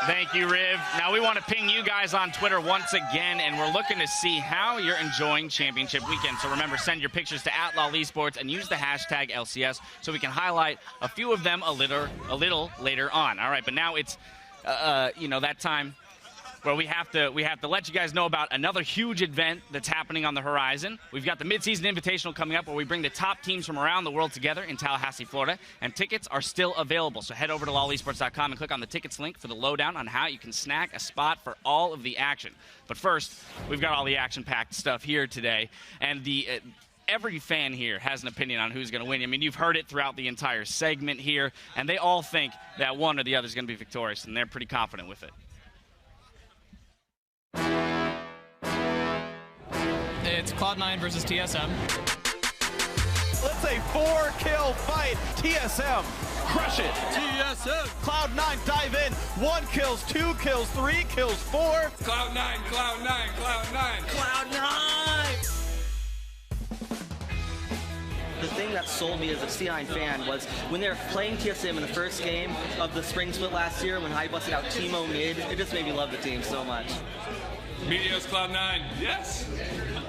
Thank you, Riv. Now we want to ping you guys on Twitter once again, and we're looking to see how you're enjoying Championship Weekend. So remember, send your pictures to @LOL Esports and use the hashtag LCS so we can highlight a few of them a little later on. All right, but now it's that time where we have to let you guys know about another huge event that's happening on the horizon. We've got the Mid-Season Invitational coming up where we bring the top teams from around the world together in Tallahassee, Florida, and tickets are still available. So head over to lolesports.com and click on the tickets link for the lowdown on how you can snag a spot for all of the action. But first, we've got all the action-packed stuff here today, and every fan here has an opinion on who's going to win. I mean, you've heard it throughout the entire segment here, and they all think that one or the other is going to be victorious, and they're pretty confident with it. It's Cloud9 versus TSM. Let's a 4-kill fight. TSM, crush it. TSM. Cloud9 dive in. 1 kills, 2 kills, 3 kills, 4. Cloud9, Cloud9, Cloud9. Cloud9. The thing that sold me as a C9 fan was when they were playing TSM in the first game of the spring split last year when I busted out Teemo mid. It just made me love the team so much. Meteos Cloud9, yes!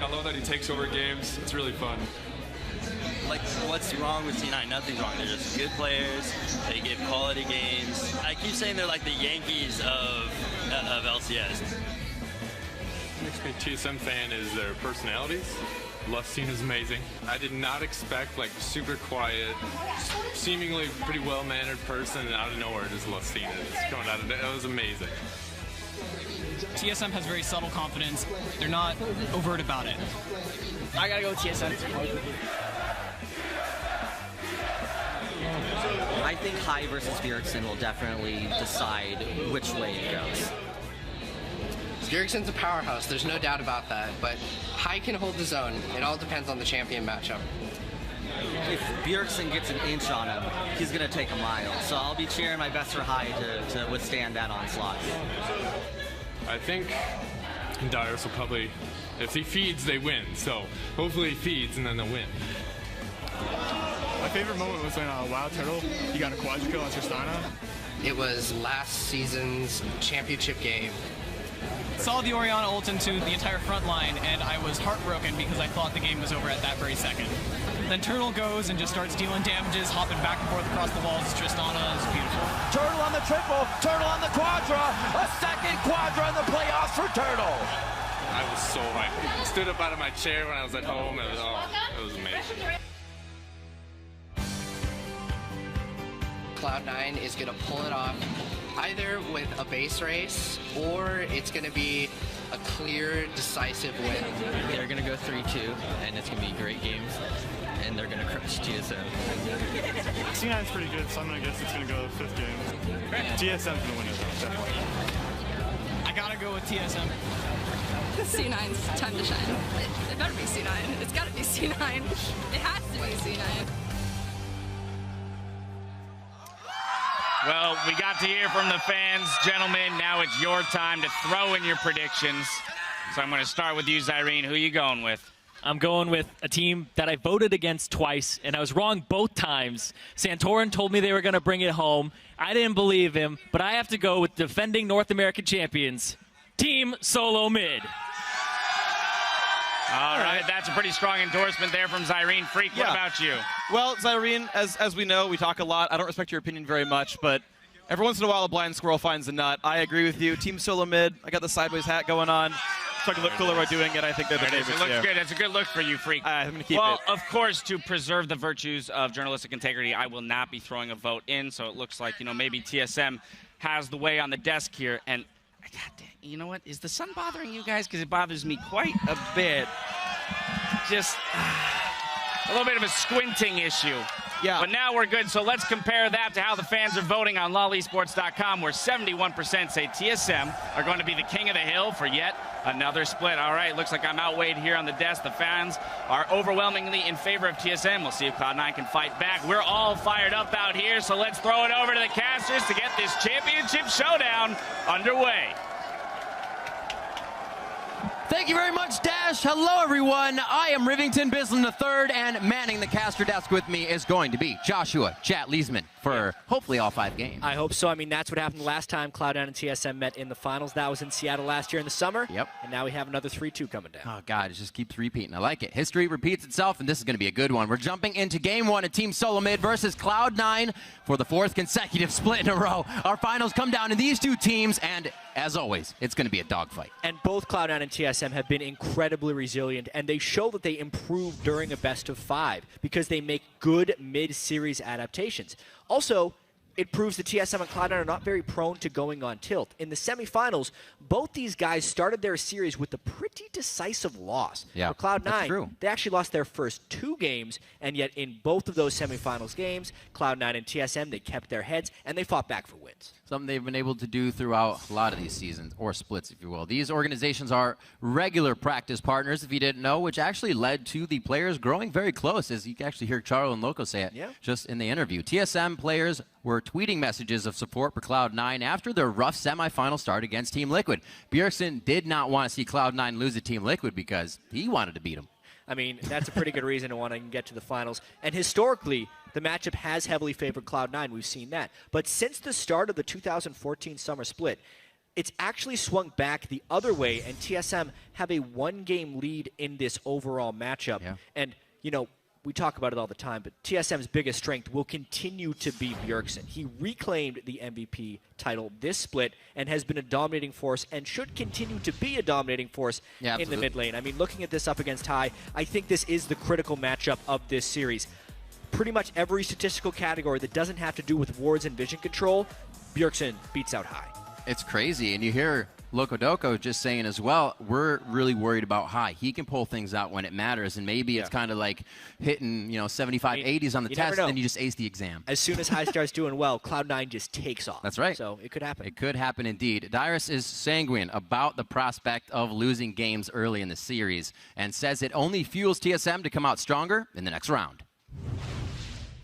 I love that he takes over games. It's really fun. Like, what's wrong with C9? Nothing's wrong. They're just good players. They give quality games. I keep saying they're like the Yankees of LCS. What makes me a TSM fan is their personalities. Lufstein is amazing. I did not expect like super quiet, seemingly pretty well-mannered person, and out of nowhere just Lufstein is coming out of it. It was amazing. TSM has very subtle confidence. They're not overt about it. I gotta go with TSM. I think High versus Bjergsen will definitely decide which way it goes. Bjergsen's a powerhouse, there's no doubt about that, but High can hold his own. It all depends on the champion matchup. If Bjergsen gets an inch on him, he's going to take a mile. So I'll be cheering my best for High to withstand that onslaught. I think Darius will probably, if he feeds, they win. So hopefully he feeds and then they'll win. My favorite moment was when Wild Turtle, he got a quadra kill on Tristana. It was last season's championship game. Saw the Orianna ult into the entire front line, and I was heartbroken because I thought the game was over at that very second. Then Turtle goes and just starts dealing damages, hopping back and forth across the walls. Tristana is beautiful. Turtle on the triple, Turtle on the quadra. A second quadra in the playoffs for Turtle. I was so hyped. Stood up out of my chair when I was at home. It was amazing. Cloud9 is going to pull it off either with a base race or it's going to be a clear, decisive win. They're going to go 3-2, and it's going to be great games, and they're going to crush TSM. C9's pretty good, so I'm going to guess it's going to go 5th game. TSM's going to win it, definitely. I got to go with TSM. C9's time to shine. It better be C9. It's got to be C9. It has to be C9. Well, we got to hear from the fans. Gentlemen, now it's your time to throw in your predictions. So I'm going to start with you, Zyrene. Who are you going with? I'm going with a team that I voted against twice, and I was wrong both times. Santorin told me they were going to bring it home. I didn't believe him, but I have to go with defending North American champions, Team Solo Mid. All right, that's a pretty strong endorsement there from Zyrene. Freak, what about you? Well, Zyrene, as we know, we talk a lot. I don't respect your opinion very much, but every once in a while a blind squirrel finds a nut. I agree with you. Team Solo Mid, I got the sideways hat going on. So I can look cooler by doing it. I think they're the favorites. It looks good. That's a good look for you, Freak. I'm going to keep it. Well, of course, to preserve the virtues of journalistic integrity, I will not be throwing a vote in. So it looks like, maybe TSM has the way on the desk here. And, goddamn, you know what? Is the sun bothering you guys? Because it bothers me quite a bit. Just a little bit of a squinting issue. Yeah. But now we're good, so let's compare that to how the fans are voting on lolesports.com, where 71% say TSM are going to be the king of the hill for yet another split. All right, looks like I'm outweighed here on the desk. The fans are overwhelmingly in favor of TSM. We'll see if Cloud9 can fight back. We're all fired up out here, so let's throw it over to the casters to get this championship showdown underway. Thank you very much, Dash. Hello, everyone. I am Rivington Bislin III, and manning the caster desk with me is going to be Joshua Chat Leesman for for hopefully all 5 games. I hope so. I mean, that's what happened last time Cloud9 and TSM met in the finals. That was in Seattle last year in the summer. Yep. And now we have another 3-2 coming down. Oh, God, it just keeps repeating. I like it. History repeats itself, and this is going to be a good one. We're jumping into Game 1 of Team Solo Mid versus Cloud9 for the 4th consecutive split in a row. Our finals come down to these 2 teams, and as always, it's going to be a dogfight. And both Cloud9 and TSM have been incredibly resilient, and they show that they improve during a best-of-5 because they make good mid-series adaptations. Also, it proves that TSM and Cloud9 are not very prone to going on tilt. In the semifinals, both these guys started their series with a pretty decisive loss. Yeah, for Cloud9, that's true. they actually lost their first 2 games, and yet in both of those semifinals games, Cloud9 and TSM, they kept their heads, and they fought back for wins. Something they've been able to do throughout a lot of these seasons, or splits, if you will. These organizations are regular practice partners, if you didn't know, which actually led to the players growing very close, as you can actually hear Charlo and Loco say it just in the interview. TSM players were tweeting messages of support for Cloud9 after their rough semifinal start against Team Liquid. Bjergsen did not want to see Cloud9 lose to Team Liquid because he wanted to beat them. I mean, that's a pretty good reason to want to get to the finals. And historically, the matchup has heavily favored Cloud9. We've seen that. But since the start of the 2014 summer split, it's actually swung back the other way, and TSM have a 1-game lead in this overall matchup. Yeah. And, you know, we talk about it all the time, but TSM's biggest strength will continue to be Bjergsen. He reclaimed the MVP title this split and has been a dominating force and should continue to be a dominating force in the mid lane. I mean, looking at this up against High, I think this is the critical matchup of this series. Pretty much every statistical category that doesn't have to do with wards and vision control, Bjergsen beats out High. It's crazy, and you hear Loco just saying as well, we're really worried about High. He can pull things out when it matters, and maybe it's kind of like hitting, 75, 80s on the test, and you just ace the exam. As soon as High starts doing well, Cloud9 just takes off. That's right. So it could happen. It could happen indeed. Dyrus is sanguine about the prospect of losing games early in the series and says it only fuels TSM to come out stronger in the next round.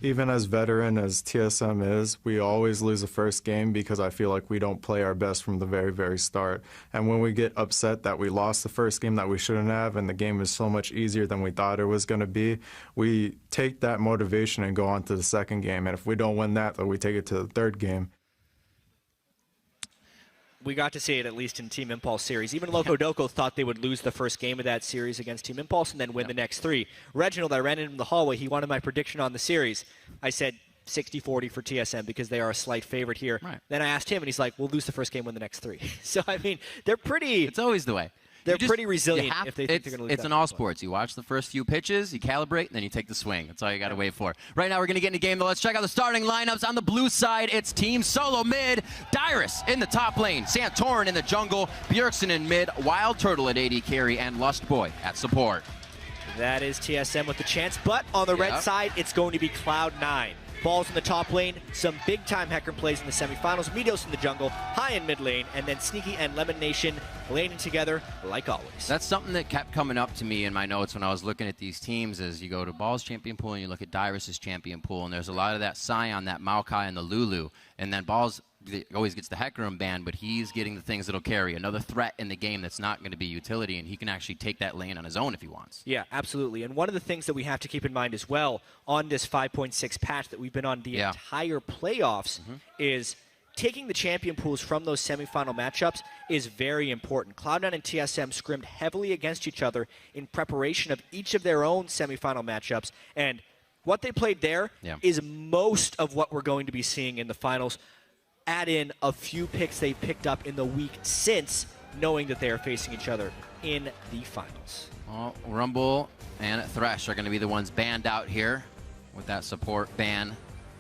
Even as veteran as TSM is, we always lose the first game because I feel like we don't play our best from the very, very start. And when we get upset that we lost the first game that we shouldn't have and the game is so much easier than we thought it was going to be, we take that motivation and go on to the second game. And if we don't win that, then we take it to the third game. We got to see it at least in Team Impulse series. Even Loco thought they would lose the first game of that series against Team Impulse and then win the next 3. Reginald, I ran into him in the hallway. He wanted my prediction on the series. I said 60-40 for TSM because they are a slight favorite here. Right. Then I asked him, and he's like, we'll lose the first game, win the next 3. So, I mean, they're pretty... It's always the way. They're pretty resilient if they think they're going to lose. It's in all sports. You watch the first few pitches, you calibrate, and then you take the swing. That's all you got to wait for. Right now, we're going to get in a game, though. Let's check out the starting lineups. On the blue side, it's Team Solo Mid. Dyrus in the top lane. Santorin in the jungle. Bjergsen in mid. Wild Turtle at AD carry. And Lust Boy at support. That is TSM with the chance. But on the red side, it's going to be Cloud9. Balls in the top lane, some big-time Hecarim plays in the semifinals, Meteos in the jungle, High in mid lane, and then Sneaky and Lemon Nation laning together like always. That's something that kept coming up to me in my notes when I was looking at these teams is you go to Ball's champion pool and you look at Dyrus's champion pool, and there's a lot of that Scion, that Maokai, and the Lulu, and then Ball's always gets the Hecarim ban, but he's getting the things that'll carry. Another threat in the game that's not going to be utility, and he can actually take that lane on his own if he wants. Yeah, absolutely. And one of the things that we have to keep in mind as well on this 5.6 patch that we've been on the entire playoffs is taking the champion pools from those semifinal matchups is very important. Cloud9 and TSM scrimmed heavily against each other in preparation of each of their own semifinal matchups, and what they played there is most of what we're going to be seeing in the finals. Add in a few picks they picked up in the week since, knowing that they are facing each other in the finals. Well, Rumble and Thresh are going to be the ones banned out here with that support ban.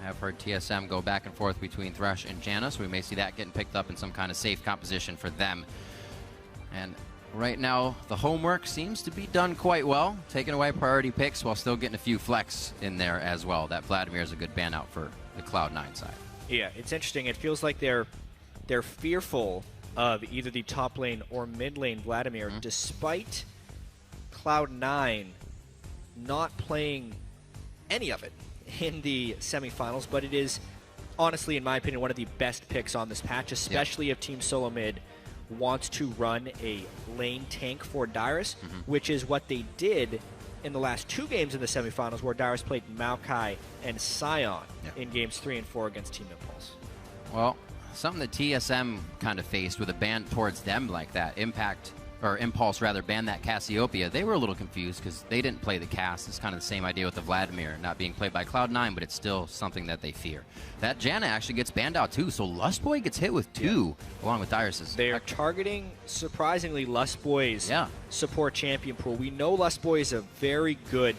I've heard TSM go back and forth between Thresh and Janna, so we may see that getting picked up in some kind of safe composition for them. And right now, the homework seems to be done quite well, taking away priority picks while still getting a few flex in there as well. That Vladimir is a good ban out for the Cloud9 side. Yeah, it's interesting. It feels like they're fearful of either the top lane or mid lane Vladimir, despite Cloud9 not playing any of it in the semifinals. But it is, honestly, in my opinion, one of the best picks on this patch, especially if Team Solo Mid wants to run a lane tank for Dyrus, which is what they did in the last 2 games in the semifinals, where Dyrus played Maokai and Sion in games 3 and 4 against Team Impulse. Well, something that TSM kind of faced with a ban towards them like that, Impulse rather, banned that Cassiopeia. They were a little confused because they didn't play the Cass. It's kind of the same idea with the Vladimir not being played by Cloud9, but it's still something that they fear. That Janna actually gets banned out too, so Lustboy gets hit with 2 along with Dyrus's. They are targeting, surprisingly, Lustboy's support champion pool. We know Lustboy is a very good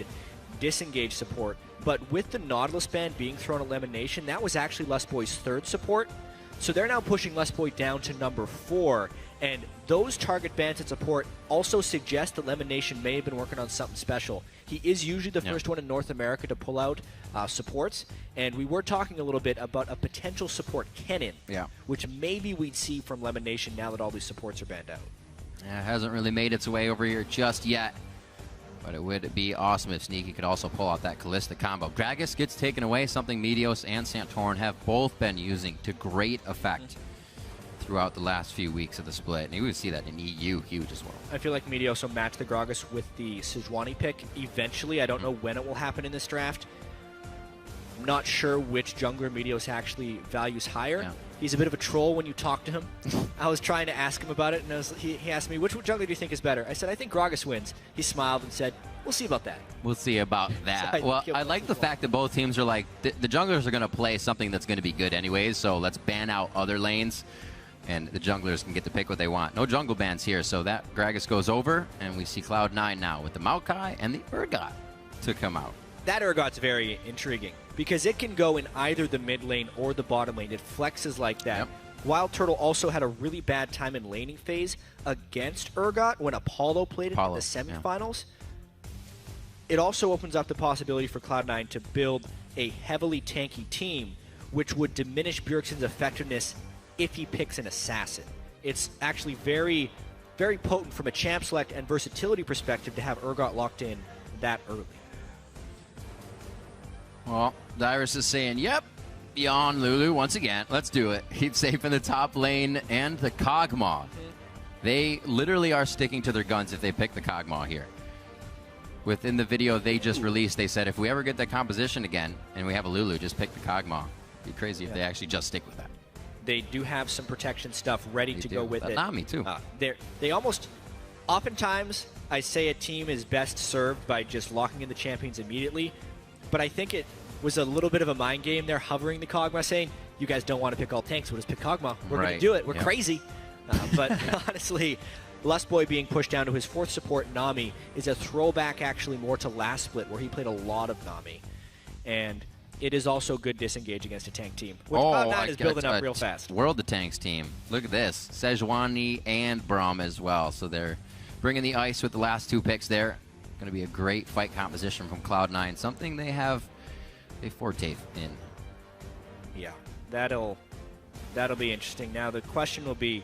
disengage support, but with the Nautilus ban being thrown at Elimination, that was actually Lustboy's 3rd support. So they're now pushing Lustboy down to number 4, and those target bans at support also suggest that Elimination may have been working on something special. He is usually the first one in North America to pull out supports, and we were talking a little bit about a potential support Kennen, which maybe we'd see from Elimination now that all these supports are banned out. Yeah, it hasn't really made its way over here just yet. But it would be awesome if Sneaky could also pull out that Callista combo. Gragas gets taken away, something Meteos and Santorin have both been using to great effect throughout the last few weeks of the split. And you would see that in EU huge as well. I feel like Meteos will match the Gragas with the Sejuani pick eventually. I don't know when it will happen in this draft. I'm not sure which jungler Meteos actually values higher. He's a bit of a troll when you talk to him. I was trying to ask him about it, and he asked me, which jungler do you think is better? I said, I think Gragas wins. He smiled and said, we'll see about that. We'll see about that. Well, I like the fact that both teams are like, the junglers are going to play something that's going to be good anyways, so let's ban out other lanes, and the junglers can get to pick what they want. No jungle bans here, so that Gragas goes over, and we see Cloud9 now with the Maokai and the Urgot to come out. That Urgot's very intriguing because it can go in either the mid lane or the bottom lane. It flexes like that. Wild Turtle also had a really bad time in laning phase against Urgot when Apollo played it in the semifinals. It also opens up the possibility for Cloud9 to build a heavily tanky team, which would diminish Bjergsen's effectiveness if he picks an assassin. It's actually very, very potent from a champ select and versatility perspective to have Urgot locked in that early. Well, Dyrus is saying, yep, beyond Lulu once again. Let's do it. Keep safe in the top lane and the Kog'Maw. They literally are sticking to their guns if they pick the Kog'Maw here. Within the video they just released, they said if we ever get that composition again and we have a Lulu, just pick the Kog'Maw. It'd be crazy if they actually just stick with that. They do have some protection stuff ready to go with it. Nami too. They almost, oftentimes, I say a team is best served by just locking in the champions immediately. But I think it was a little bit of a mind game there, hovering the Kog'Maw, saying, you guys don't want to pick all tanks, we'll just pick Kog'Maw. We're going to do it. We're crazy. But honestly, Lustboy being pushed down to his 4th support, Nami, is a throwback actually more to last split, where he played a lot of Nami. And it is also good disengage against a tank team, which Cloud9 is building up real fast. World of Tanks team. Look at this. Sejuani and Braum as well. So they're bringing the ice with the last 2 picks there. Going to be a great fight composition from Cloud9, something they have a forte in. Yeah, that'll be interesting. Now the question will be,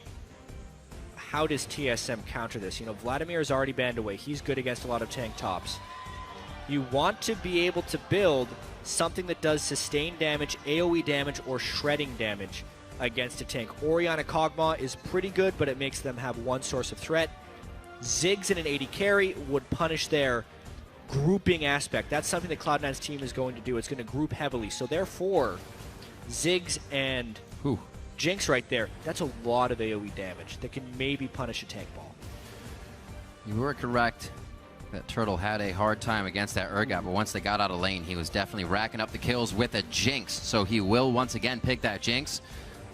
how does TSM counter this? You know, Vladimir is already banned away. He's good against a lot of tank tops. You want to be able to build something that does sustained damage, AoE damage, or shredding damage against a tank. Orianna Kog'Maw is pretty good, but it makes them have one source of threat. Ziggs in an 80 carry would punish their grouping aspect. That's something that Cloud9's team is going to do. It's going to group heavily. So therefore, Ziggs and Jinx right there, that's a lot of AoE damage that can maybe punish a tank ball. You were correct that Turtle had a hard time against that Urgot, but once they got out of lane, he was definitely racking up the kills with a Jinx. So he will once again pick that Jinx.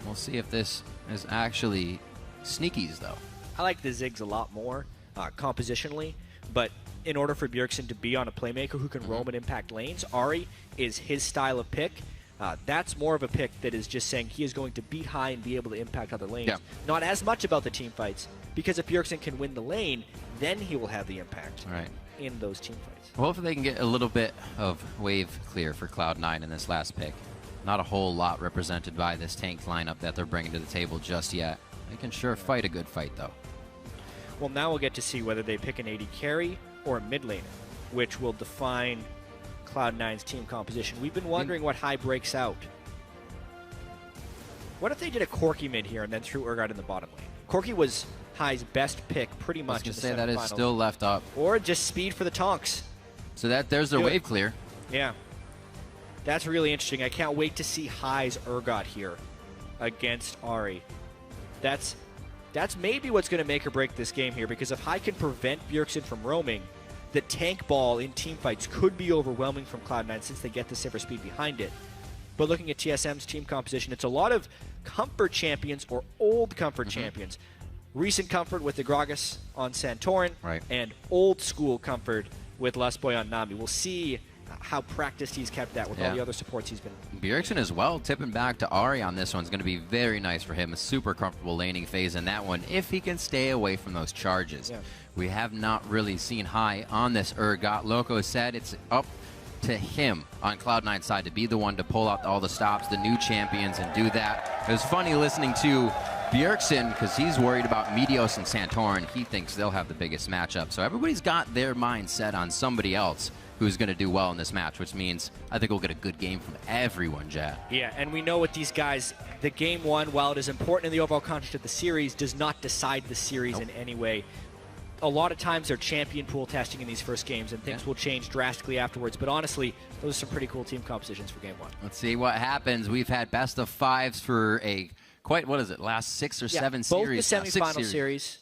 We'll see if this is actually Sneaky's, though. I like the Ziggs a lot more compositionally, but in order for Bjergsen to be on a playmaker who can roam and impact lanes, Ahri is his style of pick. That's more of a pick that is just saying he is going to beat high and be able to impact other lanes. Not as much about the team fights, because if Bjergsen can win the lane, then he will have the impact in those team fights. Well, hopefully they can get a little bit of wave clear for Cloud9 in this last pick. Not a whole lot represented by this tank lineup that they're bringing to the table just yet. They can sure fight a good fight, though. Well, now we'll get to see whether they pick an AD carry or a mid laner, which will define Cloud9's team composition. We've been wondering what high breaks out. What if they did a Corki mid here and then threw Urgot in the bottom lane? Corki was High's best pick pretty much in the semifinals. That is still left up. Or just speed for the Tonks. So there's their wave clear. Yeah. That's really interesting. I can't wait to see High's Urgot here against Ari. That's maybe what's going to make or break this game here, because if High can prevent Bjergsen from roaming, the tank ball in teamfights could be overwhelming from Cloud9 since they get the Sivir speed behind it. But looking at TSM's team composition, it's a lot of comfort champions or old comfort champions. Recent comfort with the Gragas on Santorin, and old school comfort with Lustboy on Nami. We'll see how practiced he's kept that with all the other supports he's been. Bjergsen as well, tipping back to Ari on this one's going to be very nice for him. A super comfortable laning phase in that one if he can stay away from those charges. We have not really seen High on this Urgot. Loco said it's up to him on Cloud9's side to be the one to pull out all the stops, the new champions, and do that. It was funny listening to Bjergsen because he's worried about Meteos and Santorin. He thinks they'll have the biggest matchup. So everybody's got their mind set on somebody else who's going to do well in this match, which means I think we'll get a good game from everyone, Jad. Yeah, and we know with these guys, the game one, while it is important in the overall context of the series, does not decide the series in any way. A lot of times they're champion pool testing in these first games, and things will change drastically afterwards. But honestly, those are some pretty cool team compositions for game one. Let's see what happens. We've had best of fives for last 6 or 7 series. Both the semifinal series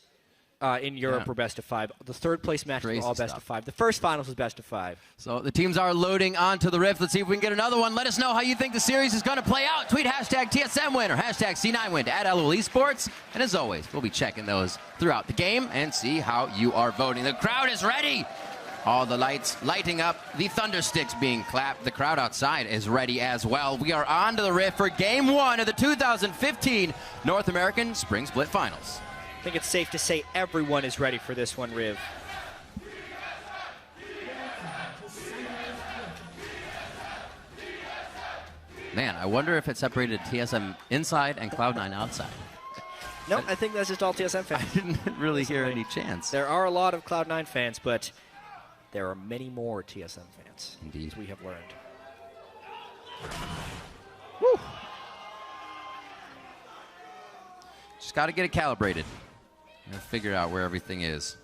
in Europe were best of 5. The third place matches were all best of 5. The first finals was best of 5. So the teams are loading onto the Rift. Let's see if we can get another one. Let us know how you think the series is going to play out. Tweet hashtag TSM win or hashtag C9 win to @LOL Esports. And as always, we'll be checking those throughout the game and see how you are voting. The crowd is ready. All the lights lighting up, the thunder sticks being clapped. The crowd outside is ready as well. We are on to the Rift for game 1 of the 2015 North American Spring Split Finals. I think it's safe to say everyone is ready for this one, Riv. Man, I wonder if it separated TSM inside and Cloud9 outside. No, I think that's just all TSM fans. I didn't really hear any chance. There are a lot of Cloud9 fans, but there are many more TSM fans. Indeed. As we have learned. Woo! Just got to get it calibrated and figure out where everything is.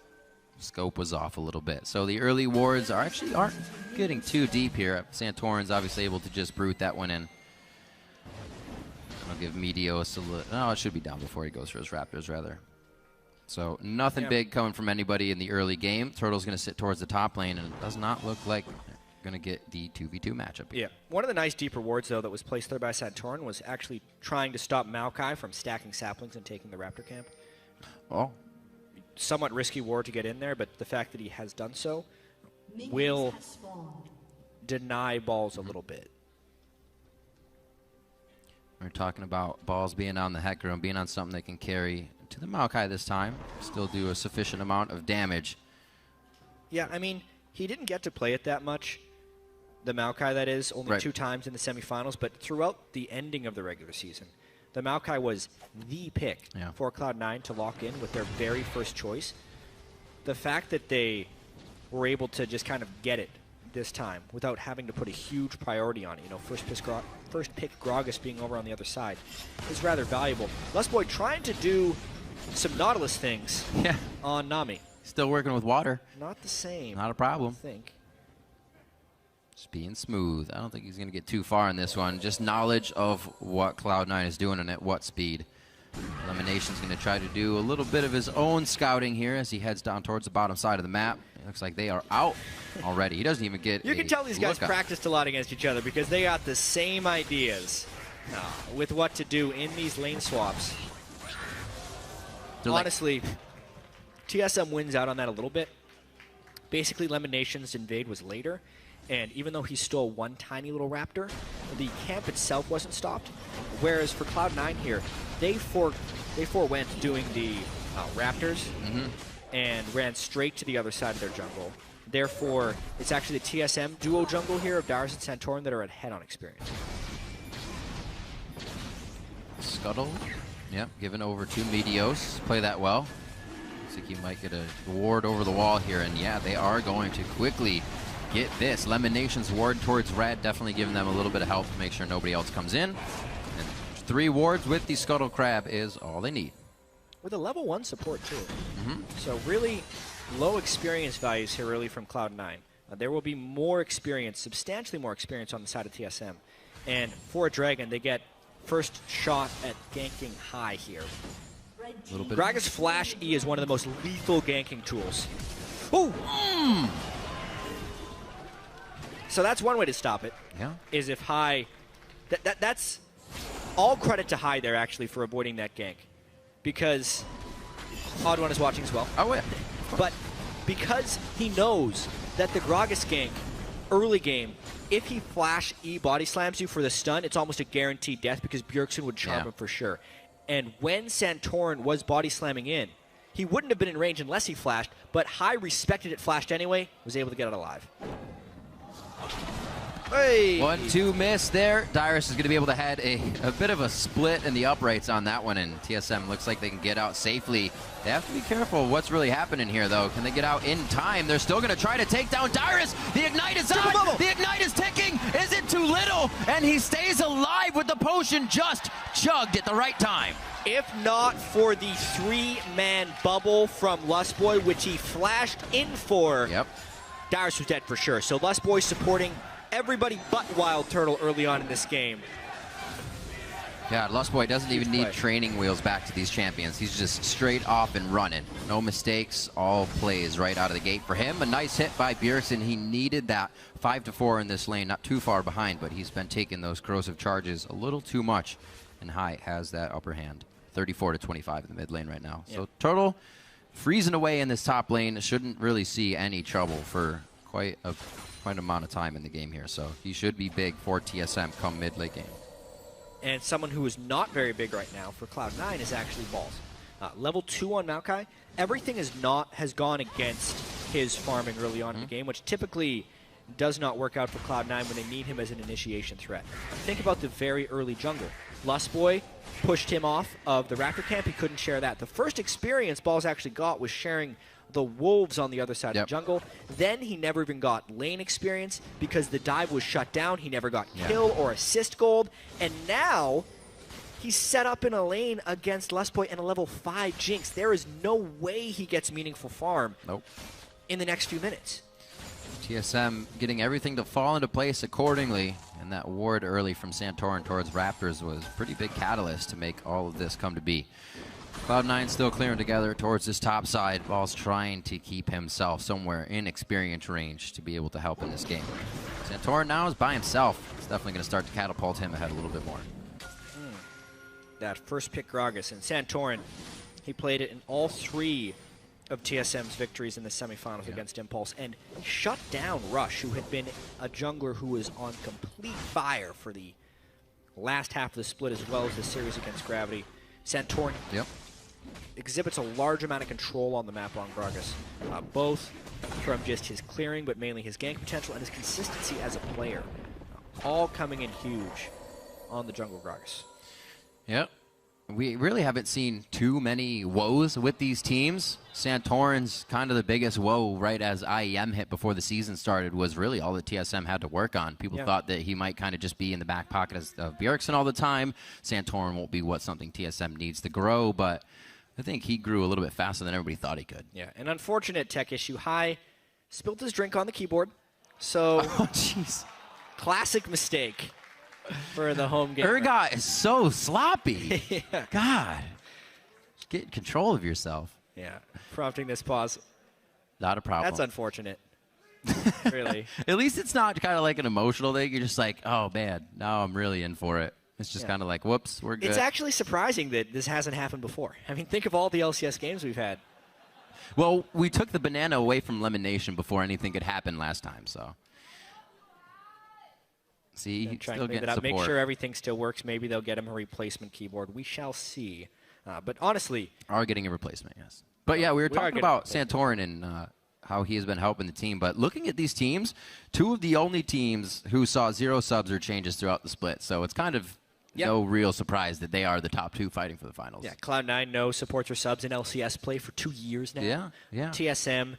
Scope was off a little bit. So the early wards aren't getting too deep here. Santorin's obviously able to just brute that one in. I'll give Meteos a little. No, it should be down before he goes for his Raptors, rather. So nothing big coming from anybody in the early game. Turtle's going to sit towards the top lane, and it does not look like they're going to get the 2v2 matchup. Yeah. One of the nice deeper wards, though, that was placed there by Santorin was actually trying to stop Maokai from stacking saplings and taking the Raptor camp. Oh. Somewhat risky ward to get in there, but the fact that he has done so will deny balls a little bit. We're talking about balls being on the Hecker and being on something that can carry to the Maokai this time. Still do a sufficient amount of damage. Yeah, I mean, he didn't get to play it that much. The Maokai, that is, only 2 times in the semifinals, but throughout the ending of the regular season, the Maokai was the pick for Cloud9 to lock in with their very first choice. The fact that they were able to just kind of get it this time without having to put a huge priority on it, first pick Gragas being over on the other side, is rather valuable. Lustboy trying to do some Nautilus things on Nami. Still working with water. Not the same. Not a problem. I think. Just being smooth. I don't think he's going to get too far in this one. Just knowledge of what Cloud9 is doing and at what speed. Elimination's going to try to do a little bit of his own scouting here as he heads down towards the bottom side of the map. It looks like they are out already. He doesn't even get You can tell these guys practiced a lot against each other because they got the same ideas with what to do in these lane swaps. Honestly, TSM wins out on that a little bit. Basically, Lemonation's invade was later, and even though he stole one tiny little Raptor, the camp itself wasn't stopped. Whereas for Cloud9 here, they forewent doing the Raptors and ran straight to the other side of their jungle. Therefore, it's actually the TSM duo jungle here of Darius and Santorin that are ahead on experience. Scuttle. Yep, given over to Meteos. Play that well. Looks like he might get a ward over the wall here, and yeah, they are going to quickly get this. Lemonation's ward towards Red, definitely giving them a little bit of help to make sure nobody else comes in. And 3 wards with the Scuttle Crab is all they need. With a level 1 support, too. So really low experience values here, really, from Cloud9. there will be more experience, substantially more experience on the side of TSM. And for a Dragon, they get first shot at ganking high here. Gragas Flash E is one of the most lethal ganking tools. Oh! So that's one way to stop it. Yeah. Is if High... That's all credit to High there, actually, for avoiding that gank. Because Odd One is watching as well. Oh, yeah. But because he knows that the Gragas gank, early game, if he Flash E body slams you for the stun, it's almost a guaranteed death because Bjergsen would charm him for sure. And when Santorin was body slamming in, he wouldn't have been in range unless he flashed, but High respected it, flashed anyway, was able to get it alive. Hey! 1-2 miss there. Dyrus is going to be able to head a bit of a split in the uprights on that one, and TSM looks like they can get out safely. They have to be careful what's really happening here, though. Can they get out in time? They're still going to try to take down Dyrus. The Ignite is on. The Ignite is ticking. Is it too little? And he stays alive with the potion just chugged at the right time. If not for the 3-man bubble from Lustboy, which he flashed in for, Dyrus was dead for sure. So Lustboy supporting everybody but Wild Turtle early on in this game. Yeah, Lustboy doesn't even need training wheels back to these champions. He's just straight off and running. No mistakes, all plays right out of the gate for him. A nice hit by Bjergsen. He needed that 5-4 in this lane, not too far behind, but he's been taking those corrosive charges a little too much. And High has that upper hand. 34-25 in the mid lane right now. So Turtle freezing away in this top lane. Shouldn't really see any trouble for quite an amount of time in the game here. So he should be big for TSM come mid-late game. And someone who is not very big right now for Cloud9 is actually Balls. Level 2 on Maokai. Everything has gone against his farming early on in the game, which typically does not work out for Cloud9 when they need him as an initiation threat. Think about the very early jungle. Lustboy pushed him off of the Raptor camp. He couldn't share that. The first experience Balls actually got was sharing the wolves on the other side of the jungle. Then he never even got lane experience because the dive was shut down. He never got kill or assist gold. And now he's set up in a lane against Lustboy and a level 5 Jinx. There is no way he gets meaningful farm in the next few minutes. TSM getting everything to fall into place accordingly, and that ward early from Santorin towards Raptors was a pretty big catalyst to make all of this come to be. Cloud9 still clearing together towards this top side. Ball's trying to keep himself somewhere in experience range to be able to help in this game. Santorin now is by himself. It's definitely going to start to catapult him ahead a little bit more. That first pick Gragas, and Santorin, he played it in all 3 of TSM's victories in the semifinals against Impulse, and shut down Rush, who had been a jungler who was on complete fire for the last half of the split as well as the series against Gravity. Santorin exhibits a large amount of control on the map on Gragas, both from just his clearing, but mainly his gank potential and his consistency as a player. All coming in huge on the jungle Gragas. Yep. We really haven't seen too many woes with these teams. Santorin's kind of the biggest woe right as IEM hit before the season started was really all that TSM had to work on. People thought that he might kind of just be in the back pocket of Bjergsen all the time. Santorin won't be something TSM needs to grow, but I think he grew a little bit faster than everybody thought he could. Yeah, an unfortunate tech issue. High spilled his drink on the keyboard, so classic mistake for the home game. Urgot is so sloppy. God. Get control of yourself. Yeah, prompting this pause. Not a problem. That's unfortunate. Really. At least it's not kind of like an emotional thing. You're just like, oh, man, now I'm really in for it. It's just kind of like, whoops, we're good. It's actually surprising that this hasn't happened before. I mean, think of all the LCS games we've had. Well, we took the banana away from Lemon Nation before anything could happen last time, so. See, he's still getting support. Make sure everything still works. Maybe they'll get him a replacement keyboard. We shall see. But honestly... Are getting a replacement, yes. But yeah, we were talking about Santorin and how he has been helping the team. But looking at these teams, 2 of the only teams who saw 0 subs or changes throughout the split. So it's kind of no real surprise that they are the top 2 fighting for the finals. Yeah, Cloud9 no supports or subs in LCS play for 2 years now. Yeah. TSM,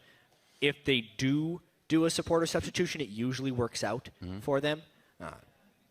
if they do a supporter substitution, it usually works out for them.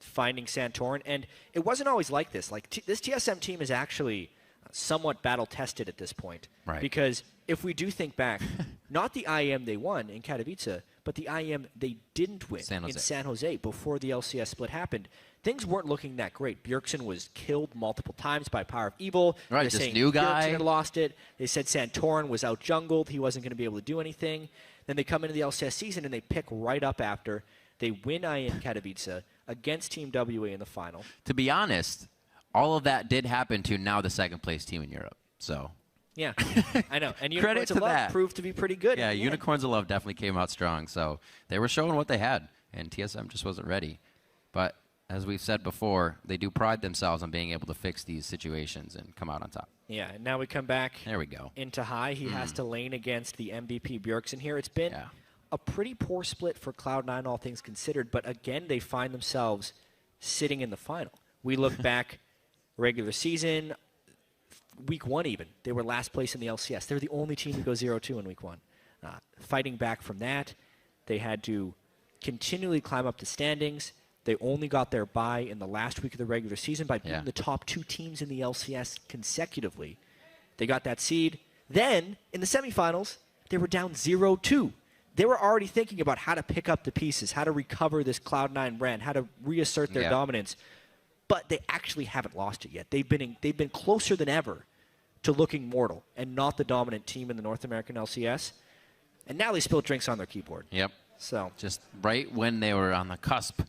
Finding Santorin, and it wasn't always like this. Like this TSM team is actually somewhat battle tested at this point, because if we do think back, not the IEM they won in Katowice, but the IEM they didn't win in San Jose before the LCS split happened. Things weren't looking that great. Bjergsen was killed multiple times by Power of Evil. Right, this new guy. Bjergsen had lost it. They said Santorin was out-jungled. He wasn't going to be able to do anything. Then they come into the LCS season, and they pick right up after. They win IEM Katowice against Team WA in the final. To be honest, all of that did happen to now the second-place team in Europe. So yeah, I know. And credit Unicorns to of Love that. proved to be pretty good. Yeah, Unicorns of Love definitely came out strong. So they were showing what they had, and TSM just wasn't ready. But as we've said before, they do pride themselves on being able to fix these situations and come out on top. Yeah, and now we come back There we go. into high. He has to lane against the MVP Bjergsen here. It's been a pretty poor split for Cloud9, all things considered, but again, they find themselves sitting in the final. We look back, regular season, week 1 even, they were last place in the LCS. They were the only team to go 0-2 in week 1. Fighting back from that, they had to continually climb up the standings. They only got their bye in the last week of the regular season by beating the top 2 teams in the LCS consecutively. They got that seed. Then, in the semifinals, they were down 0-2. They were already thinking about how to pick up the pieces, how to recover this Cloud9 brand, how to reassert their dominance. But they actually haven't lost it yet. They've been closer than ever to looking mortal and not the dominant team in the North American LCS. And now they spilled drinks on their keyboard. Yep. So just right when they were on the cusp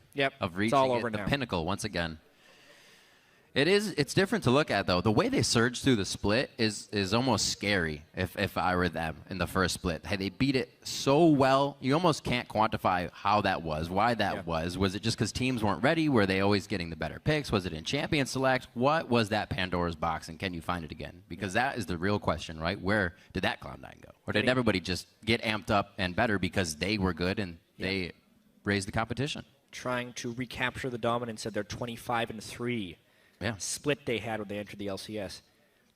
of reaching all over the now. pinnacle once again. It's different to look at, though. The way they surged through the split is almost scary if I were them in the first split. Hey, they beat it so well, you almost can't quantify how that was, why that was. Was it just because teams weren't ready? Were they always getting the better picks? Was it in Champion Select? What was that Pandora's box, and can you find it again? Because that is the real question, right? Where did that Cloud9 go? Or did everybody just get amped up and better because they were good and they raised the competition? Trying to recapture the dominance of their 25-3 split they had when they entered the LCS.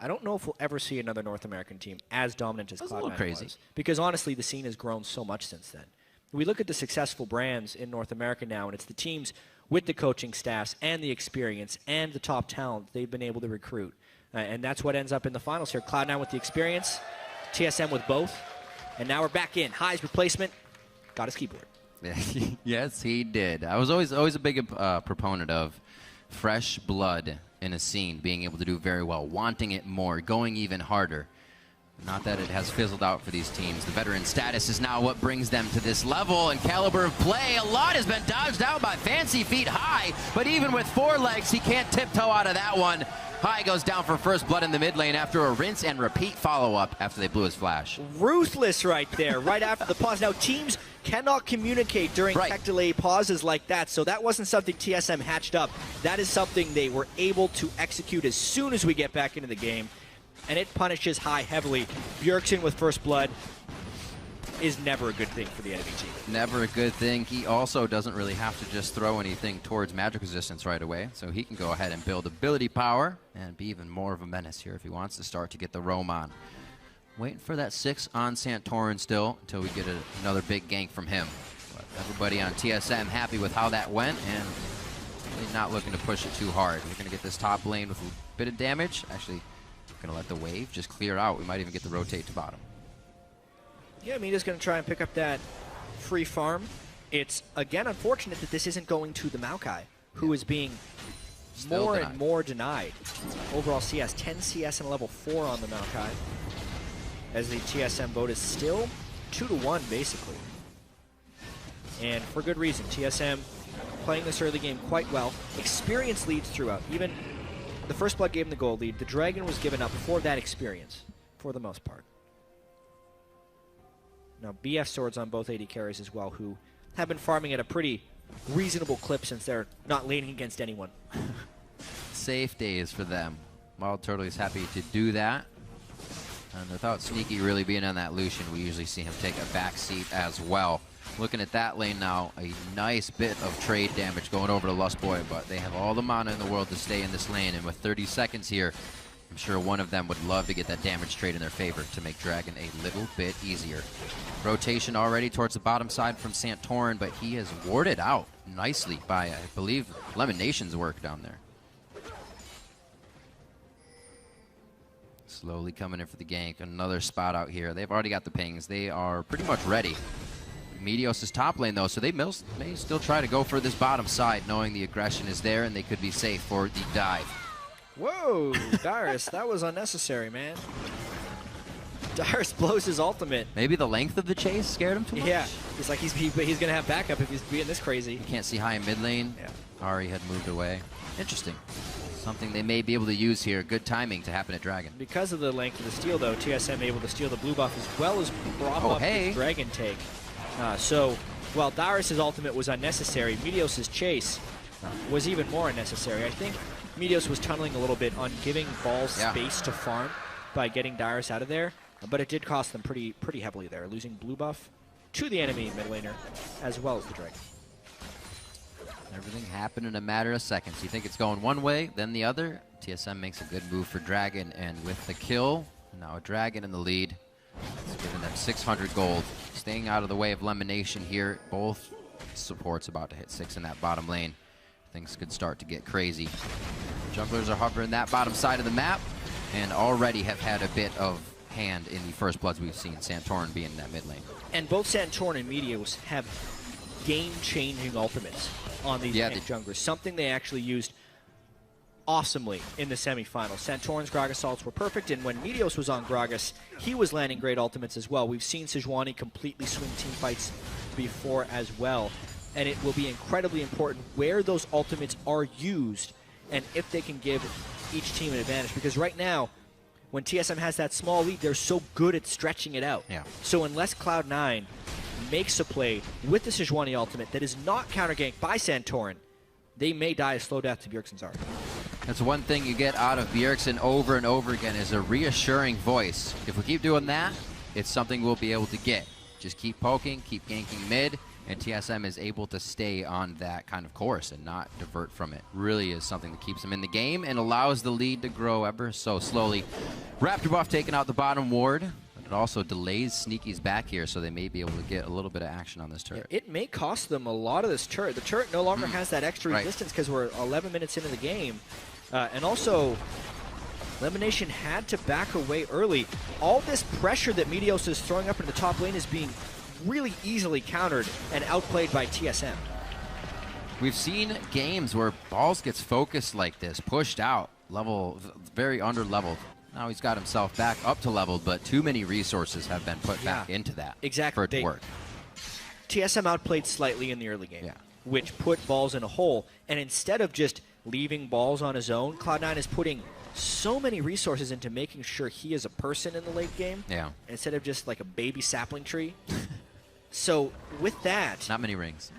I don't know if we'll ever see another North American team as dominant as Cloud9 was. Because honestly, the scene has grown so much since then. We look at the successful brands in North America now, and it's the teams with the coaching staffs and the experience and the top talent they've been able to recruit. And that's what ends up in the finals here. Cloud9 with the experience, TSM with both, and now we're back in. High's replacement got his keyboard. Yes, he did. I was always a big proponent of fresh blood in a scene, being able to do very well, wanting it more, going even harder. Not that it has fizzled out for these teams. The veteran status is now what brings them to this level, and caliber of play. A lot has been dodged out by Fancy Feet High, but even with 4 legs, he can't tiptoe out of that one. High goes down for first blood in the mid lane after a rinse and repeat follow-up after they blew his flash. Ruthless right there, right after the pause. Now, teams cannot communicate during tech delay pauses like that, so that wasn't something TSM hatched up. That is something they were able to execute as soon as we get back into the game, and it punishes High heavily. Bjergsen with first blood is never a good thing for the enemy team. Never a good thing. He also doesn't really have to just throw anything towards magic resistance right away, so he can go ahead and build ability power and be even more of a menace here if he wants to start to get the roam on. Waiting for that 6 on Santorin still until we get another big gank from him. But everybody on TSM happy with how that went, and really not looking to push it too hard. We're going to get this top lane with a bit of damage. Actually, going to let the wave just clear out. We might even get the rotate to bottom. Yeah, Mina's going to try and pick up that free farm. It's, again, unfortunate that this isn't going to the Maokai, who is being more and more denied. Overall CS, 10 CS and level 4 on the Maokai, as the TSM vote is still 2-1, basically. And for good reason. TSM playing this early game quite well. Experience leads throughout. Even the first blood gave him the gold lead. The Dragon was given up for that experience, for the most part. Now, BF swords on both AD carries as well, who have been farming at a pretty reasonable clip since they're not laning against anyone. Safe days for them. Wild Turtle is happy to do that. And without Sneaky really being on that Lucian, we usually see him take a back seat as well. Looking at that lane now, a nice bit of trade damage going over to Lustboy, but they have all the mana in the world to stay in this lane, and with 30 seconds here, I'm sure one of them would love to get that damage trade in their favor to make Dragon a little bit easier. Rotation already towards the bottom side from Santorin, but he is warded out nicely by, I believe, Lemon Nation's work down there. Slowly coming in for the gank. Another spot out here. They've already got the pings. They are pretty much ready. Meteos' top lane, though, so they may still try to go for this bottom side, knowing the aggression is there and they could be safe for the dive. Whoa, Darius, that was unnecessary, man. Darius blows his ultimate. Maybe the length of the chase scared him too much? Yeah, he's like, he's going to have backup if he's being this crazy. You can't see high in mid lane. Yeah. Ari had moved away. Interesting. Something they may be able to use here. Good timing to happen at Dragon. Because of the length of the steal, though, TSM able to steal the blue buff as well as prop up the Dragon take. So, while Darius' ultimate was unnecessary, Meteos' chase was even more unnecessary. I think Meteos was tunneling a little bit on giving balls space to farm by getting Darius out of there, but it did cost them pretty heavily there, losing blue buff to the enemy mid laner as well as the Dragon. Everything happened in a matter of seconds. You think it's going one way, then the other. TSM makes a good move for Dragon, and with the kill, now a Dragon in the lead. It's giving them 600 gold. Staying out of the way of elimination here. Both supports about to hit 6 in that bottom lane. Things could start to get crazy. Junglers are hovering that bottom side of the map, and already have had a bit of hand in the first bloods we've seen, Santorin being in that mid lane. And both Santorin and Meteos have game-changing ultimates on these junglers. Something they actually used awesomely in the semifinals. Santorin's Gragas assaults were perfect, and when Meteos was on Gragas, he was landing great ultimates as well. We've seen Sejuani completely swing team fights before as well, and it will be incredibly important where those ultimates are used and if they can give each team an advantage, because right now, when TSM has that small lead, they're so good at stretching it out. Yeah. So unless Cloud9 makes a play with the Sejuani ultimate that is not counter-ganked by Santorin, they may die a slow death to Bjergsen's Arc. That's one thing you get out of Bjergsen over and over again, is a reassuring voice. If we keep doing that, it's something we'll be able to get. Just keep poking, keep ganking mid, and TSM is able to stay on that kind of course and not divert from it. Really is something that keeps them in the game and allows the lead to grow ever so slowly. Raptor buff taking out the bottom ward. It also delays Sneaky's back here, so they may be able to get a little bit of action on this turret. Yeah, it may cost them a lot of this turret. The turret no longer has that extra resistance because we're 11 minutes into the game. And also, Elimination had to back away early. All this pressure that Meteos is throwing up in the top lane is being really easily countered and outplayed by TSM. We've seen games where balls gets focused like this, pushed out, level, very under-leveled. Now he's got himself back up to leveled, but too many resources have been put back into that for it to work. TSM outplayed slightly in the early game, which put balls in a hole. And instead of just leaving balls on his own, Cloud9 is putting so many resources into making sure he is a person in the late game, instead of just like a baby sapling tree. So with that, not many rings.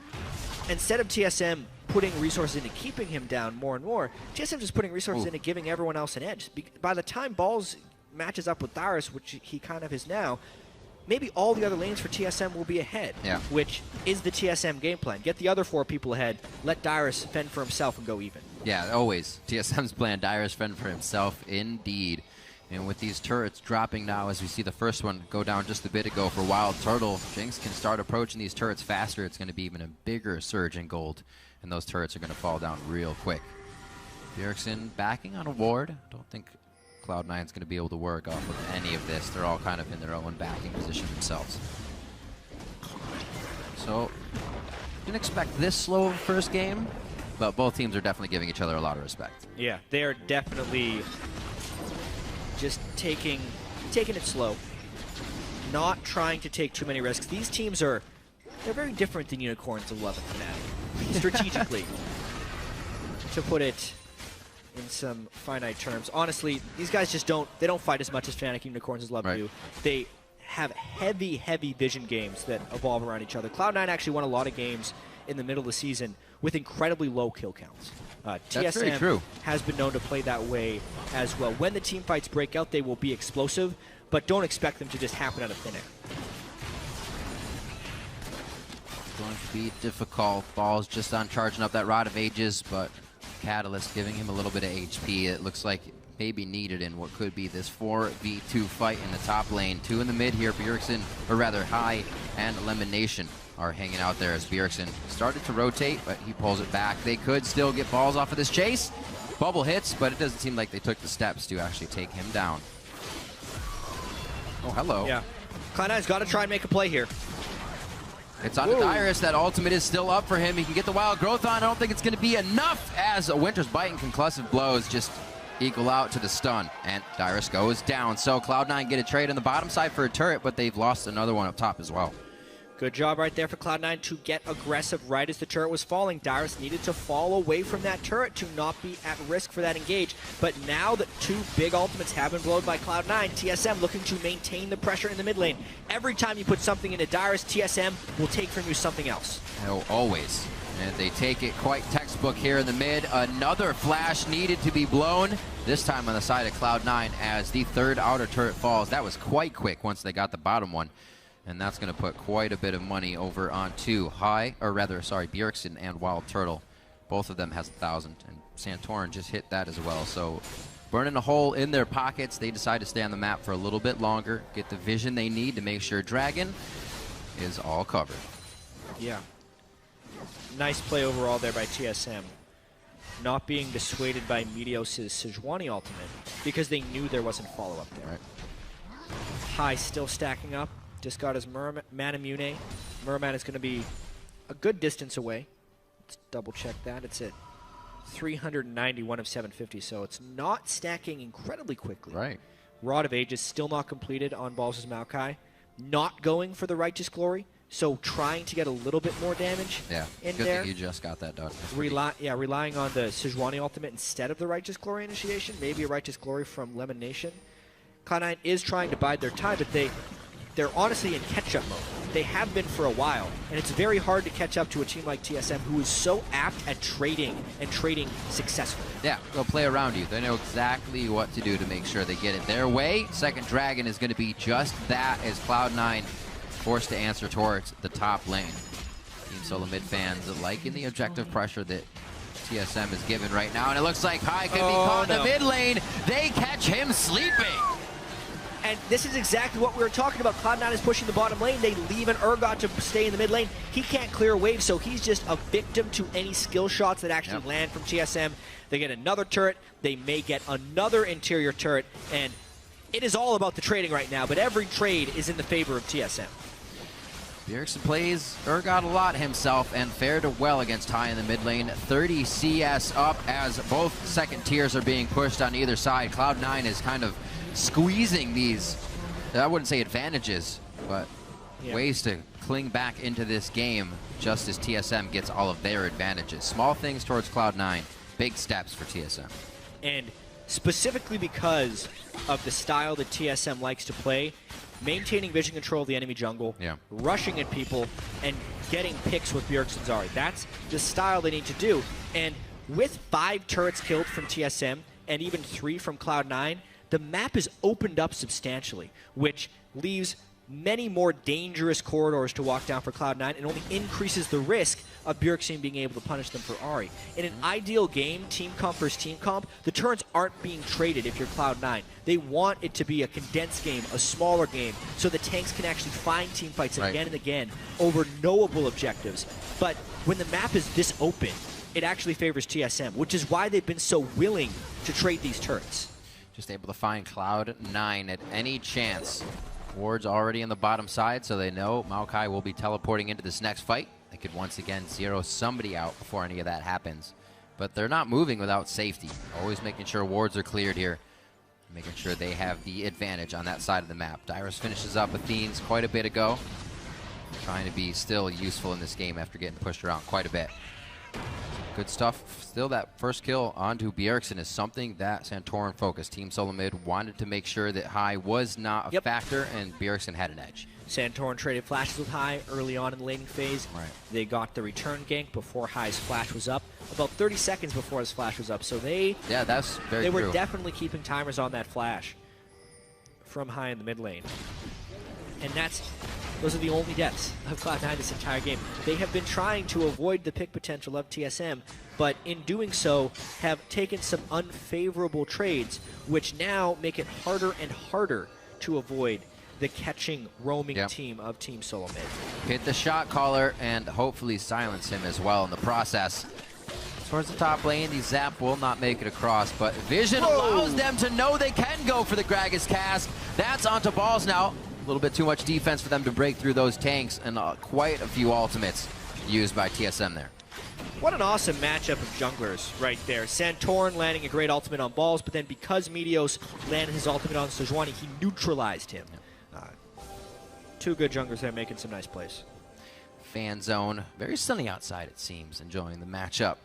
Instead of TSM putting resources into keeping him down more and more, TSM just putting resources into giving everyone else an edge. By the time Balls matches up with Darius, which he kind of is now, maybe all the other lanes for TSM will be ahead, which is the TSM game plan. Get the other 4 people ahead, let Darius fend for himself and go even. Yeah, always. TSM's plan, Darius fend for himself, indeed. And with these turrets dropping now, as we see the first one go down just a bit ago for Wild Turtle, Jinx can start approaching these turrets faster. It's going to be even a bigger surge in gold, and those turrets are going to fall down real quick. Bjergsen backing on a ward. Don't think Cloud9's going to be able to work off of any of this. They're all kind of in their own backing position themselves. So, didn't expect this slow first game, but both teams are definitely giving each other a lot of respect. Yeah, they are definitely just taking it slow, not trying to take too many risks. These teams they're very different than Unicorns of Love and Fnatic, strategically, to put it in some finite terms. Honestly, these guys just don't fight as much as Fnatic and Unicorns of Love do. They have heavy vision games that evolve around each other. Cloud9 actually won a lot of games in the middle of the season with incredibly low kill counts. TSM has been known to play that way as well. When the team fights break out, they will be explosive, but don't expect them to just happen out of thin air. Going to be difficult. Balls just on charging up that Rod of Ages, but Catalyst giving him a little bit of HP. It looks like maybe needed in what could be this 4v2 fight in the top lane. 2 in the mid here, Bjergsen, or rather High and Elimination are hanging out there as Bjergsen started to rotate, but he pulls it back. They could still get balls off of this chase. Bubble hits, but it doesn't seem like they took the steps to actually take him down. Oh, hello. Yeah. Cloud9's got to try and make a play here. It's on to Dyrus. That ultimate is still up for him. He can get the wild growth on. I don't think it's going to be enough as a Winter's Bite and concussive blows just equal out to the stun. And Dyrus goes down. So Cloud9 get a trade on the bottom side for a turret, but they've lost another one up top as well. Good job right there for Cloud9 to get aggressive right as the turret was falling. Dyrus needed to fall away from that turret to not be at risk for that engage. But now that 2 big ultimates have been blown by Cloud9, TSM looking to maintain the pressure in the mid lane. Every time you put something into Dyrus, TSM will take from you something else. Oh, always. And they take it quite textbook here in the mid. Another flash needed to be blown, this time on the side of Cloud9 as the 3rd outer turret falls. That was quite quick once they got the bottom one. And that's going to put quite a bit of money over onto Bjergsen and Wild Turtle. Both of them has 1,000, and Santorin just hit that as well. So burning a hole in their pockets, they decide to stay on the map for a little bit longer, get the vision they need to make sure Dragon is all covered. Yeah. Nice play overall there by TSM. Not being dissuaded by Meteos' Sejuani ultimate because they knew there wasn't follow-up there. Right. High still stacking up. Just got his Manamune. Merman is going to be a good distance away. Let's double check that. It's at 391 of 750, so it's not stacking incredibly quickly. Right. Rod of Ages still not completed on Balls' Maokai. Not going for the Righteous Glory, so trying to get a little bit more damage in good there. Thing you just got that done. Relying on the Sejuani ultimate instead of the Righteous Glory initiation. Maybe a Righteous Glory from Lemon Nation. Cloud9 is trying to bide their time, but they're honestly in catch-up mode. They have been for a while, and it's very hard to catch up to a team like TSM who is so apt at trading and trading successfully. Yeah, they'll play around you. They know exactly what to do to make sure they get it their way. Second Dragon is going to be just that as Cloud9 forced to answer towards the top lane. Team Solo mid fans liking the objective pressure that TSM is given right now, and it looks like High could be caught in the mid lane. They catch him sleeping. And this is exactly what we were talking about. Cloud9 is pushing the bottom lane. They leave an Urgot to stay in the mid lane. He can't clear a wave, so he's just a victim to any skill shots that actually land from TSM. They get another turret. They may get another interior turret. And it is all about the trading right now, but every trade is in the favor of TSM. Bjergsen plays Urgot a lot himself and fared well against High in the mid lane. 30 CS up as both second tiers are being pushed on either side. Cloud9 is kind of squeezing these, I wouldn't say advantages, but ways to cling back into this game just as TSM gets all of their advantages. Small things towards Cloud9, big steps for TSM. And specifically because of the style that TSM likes to play, maintaining vision control of the enemy jungle, rushing at people, and getting picks with Bjergsen Zari. That's the style they need to do. And with 5 turrets killed from TSM and even 3 from Cloud9, the map is opened up substantially, which leaves many more dangerous corridors to walk down for Cloud9 and only increases the risk of Bjergsen being able to punish them for Ahri. In an ideal game, team comp versus team comp, the turrets aren't being traded if you're Cloud9. They want it to be a condensed game, a smaller game, so the tanks can actually find team fights again and again over knowable objectives. But when the map is this open, it actually favors TSM, which is why they've been so willing to trade these turrets. Just able to find Cloud9 at any chance. Ward's already on the bottom side, so they know Maokai will be teleporting into this next fight. They could once again zero somebody out before any of that happens. But they're not moving without safety. Always making sure wards are cleared here. Making sure they have the advantage on that side of the map. Dyrus finishes up Athene's quite a bit ago. Trying to be still useful in this game after getting pushed around quite a bit. Good stuff. Still, that first kill onto Bjergsen is something that Santorin focused. Team Solo Mid wanted to make sure that High was not a factor, and Bjergsen had an edge. Santorin traded flashes with High early on in the laning phase. They got the return gank before High's flash was up. About 30 seconds before his flash was up. So that's very they were true. definitely keeping timers on that flash from High in the mid lane. And those are the only deaths of Cloud9 this entire game. They have been trying to avoid the pick potential of TSM, but in doing so have taken some unfavorable trades, which now make it harder and harder to avoid the catching, roaming team of Team Solo Mid. Hit the shot caller and hopefully silence him as well in the process. Towards the top lane, the zap will not make it across, but Vision allows them to know they can go for the Gragas cast. That's onto Balls now. little bit too much defense for them to break through those tanks, and quite a few ultimates used by TSM there. What an awesome matchup of junglers right there. Santorin landing a great ultimate on Balls, but then because Meteos landed his ultimate on Sejuani, he neutralized him. Two good junglers there making some nice plays. Fan zone, very sunny outside it seems, enjoying the matchup.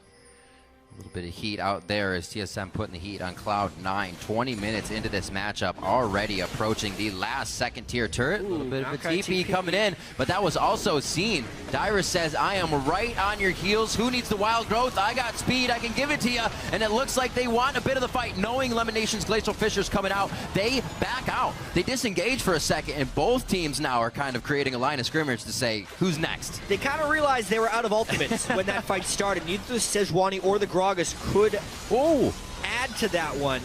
A little bit of heat out there as TSM putting the heat on Cloud9. 20 minutes into this matchup, already approaching the last second-tier turret. A little bit of a TP coming in, but that was also seen. Dyrus says, I am right on your heels. Who needs the wild growth? I got speed. I can give it to you. And it looks like they want a bit of the fight. Knowing Lemonation's Glacial Fissure's coming out, they back out. They disengage for a second, and both teams now are kind of creating a line of scrimmage to say, who's next? They kind of realized they were out of ultimates when that fight started. Neither the Sejuani or the Gragas could add to that one.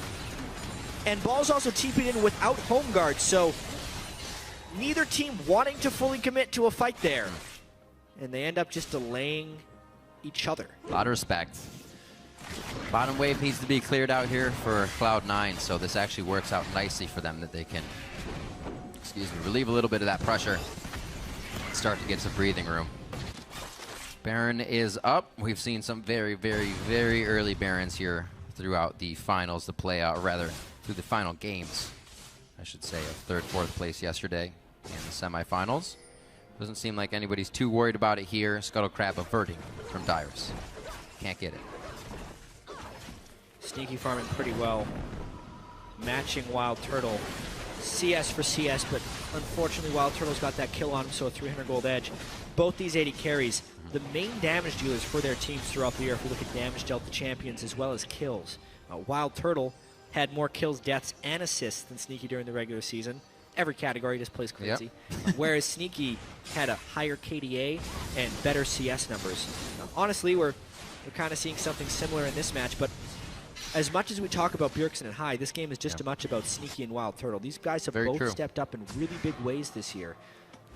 And Balls also TP'd in without home guard, so neither team wanting to fully commit to a fight there. And they end up just delaying each other. A lot of respect. Bottom wave needs to be cleared out here for Cloud9, so this actually works out nicely for them that they can, relieve a little bit of that pressure, start to get some breathing room. Baron is up. We've seen some very, very, very early Barons here throughout the finals, the playout, or rather through the final games, I should say, of third, fourth place yesterday in the semifinals. Doesn't seem like anybody's too worried about it here. Scuttlecrab averting from Dyrus. Can't get it. Sneaky farming pretty well. Matching Wild Turtle. CS for CS, but unfortunately Wild Turtle's got that kill on him, so a 300 gold edge. Both these 80 carries, the main damage dealers for their teams throughout the year, if we look at damage dealt to champions as well as kills. Wild Turtle had more kills, deaths, and assists than Sneaky during the regular season. Every category just plays crazy. Yep. Whereas Sneaky had a higher KDA and better CS numbers. Honestly, we're kind of seeing something similar in this match, but as much as we talk about Bjergsen and High, this game is just as much about Sneaky and Wild Turtle. These guys have both stepped up in really big ways this year.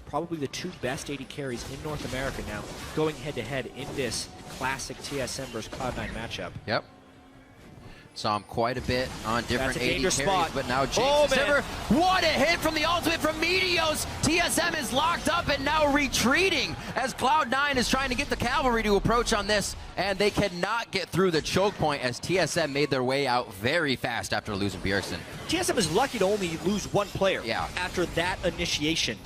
Probably the two best 80 carries in North America now, going head-to-head in this classic TSM versus Cloud9 matchup. Yep. Saw him quite a bit on different 80 carries, spot. but now James what a hit from the ultimate from Meteos! TSM is locked up and now retreating as Cloud9 is trying to get the cavalry to approach on this, and they cannot get through the choke point as TSM made their way out very fast after losing Bjergsen. TSM is lucky to only lose one player after that initiation.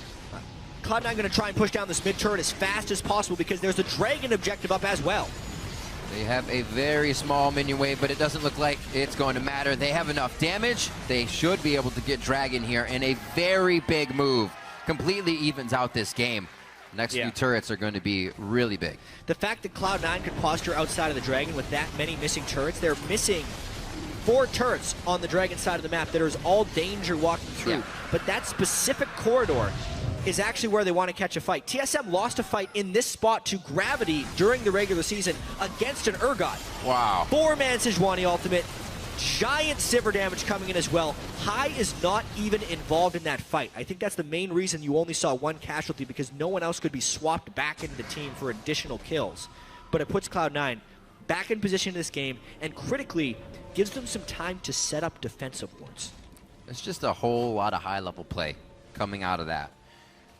Cloud9 going to try and push down this mid turret as fast as possible because there's a Dragon objective up as well. They have a very small minion wave, but it doesn't look like it's going to matter. They have enough damage. They should be able to get Dragon here in a very big move. Completely evens out this game. Next few turrets are going to be really big. The fact that Cloud9 could posture outside of the Dragon with that many missing turrets, they're missing 4 turrets on the Dragon side of the map that is all danger walking through. But that specific corridor is actually where they want to catch a fight. TSM lost a fight in this spot to Gravity during the regular season against an Urgot. Wow. 4-man Sejuani ultimate. Giant Sivir damage coming in as well. High is not even involved in that fight. I think that's the main reason you only saw 1 casualty, because no one else could be swapped back into the team for additional kills. But it puts Cloud9 back in position in this game, and critically gives them some time to set up defensive wards. It's just a whole lot of high-level play coming out of that.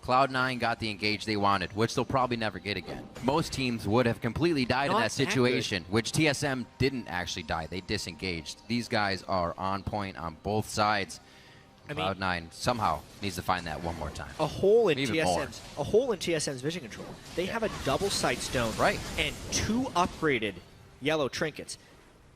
Cloud9 got the engage they wanted, which they'll probably never get again. Most teams would have completely died in that situation, which TSM didn't actually die. They disengaged. These guys are on point on both sides. Cloud9 somehow needs to find that one more time. A hole in TSM's vision control. They have a double sight stone and 2 upgraded yellow trinkets.